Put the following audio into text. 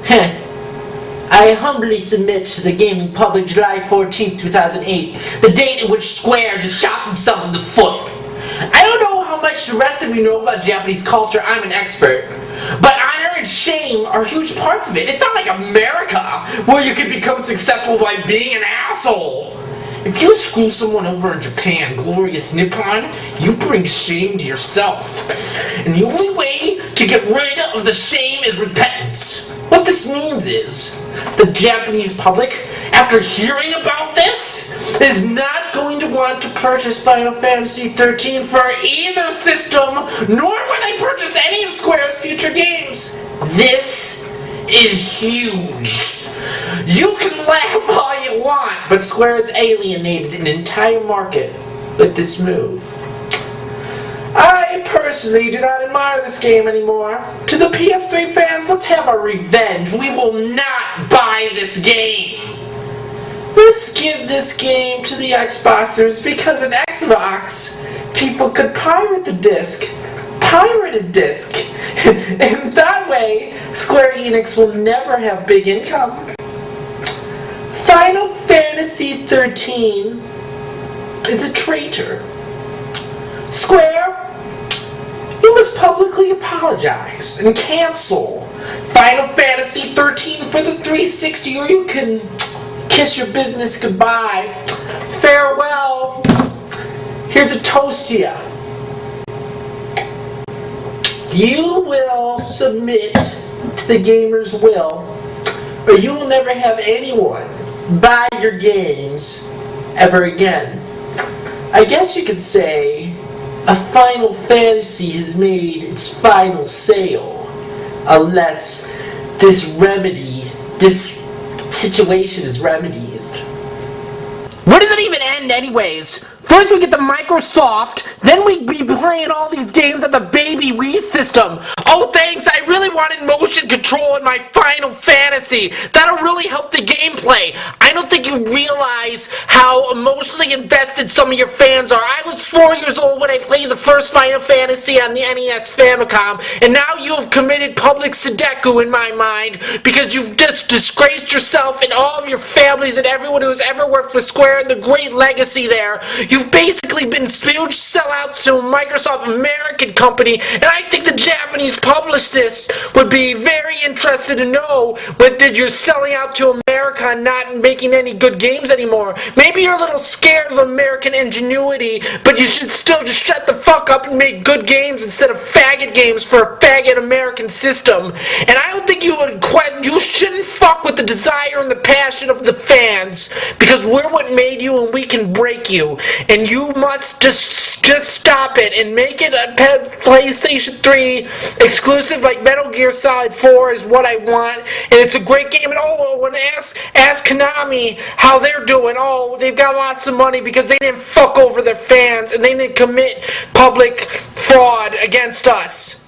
Heh. I humbly submit to the gaming public July 14th, 2008, the date in which Square just shot themselves in the foot. I don't know how much the rest of you know about Japanese culture, I'm an expert, but honor and shame are huge parts of it. It's not like America, where you can become successful by being an asshole. If you screw someone over in Japan, glorious Nippon, you bring shame to yourself. And the only way to get rid of the shame is repentance. What this means is, the Japanese public, after hearing about this, is not going to want to purchase Final Fantasy XIII for either system, nor will they purchase any of Square's future games. This is huge. You can laugh all you want, but Square has alienated an entire market with this move. I personally do not admire this game anymore. To the PS3 fans, let's have our revenge. We will not buy this game. Let's give this game to the Xboxers, because in Xbox, people could pirate the disc. Pirated disc. And that way, Square Enix will never have big income. Final Fantasy XIII is a traitor. Square, you must publicly apologize and cancel Final Fantasy XIII for the 360, or you can kiss your business goodbye. Farewell. Here's a toast to you. You will submit to the gamer's will, or you will never have anyone buy your games ever again. I guess you could say a Final Fantasy has made its final sale, unless this situation is remedied. Where does it even end anyways? First we get the Microsoft, then we'd be playing all these games on the baby Wii system. Oh thanks, I really wanted motion control in my Final Fantasy. That'll really help the gameplay. I don't think you realize how emotionally invested some of your fans are. I was 4 years old when I played the first Final Fantasy on the NES Famicom, and now you have committed public Sudoku in my mind, because you've just disgraced yourself and all of your families and everyone who's ever worked for Square and the great legacy there. You've basically been huge sellouts to a Microsoft American company, and I think the Japanese publicists would be very interested to know that you're selling out to America and not making any good games anymore. Maybe you're a little scared of American ingenuity, but you should still just shut the fuck up and make good games instead of faggot games for a faggot American system. And I don't think you shouldn't fuck with the desire and the passion of the fans, because we're what made you and we can break you. And you must just stop it and make it a PlayStation 3 exclusive, like Metal Gear Solid 4 is what I want, and it's a great game. And when ask Konami how they're doing, they've got lots of money because they didn't fuck over their fans and they didn't commit public fraud against us.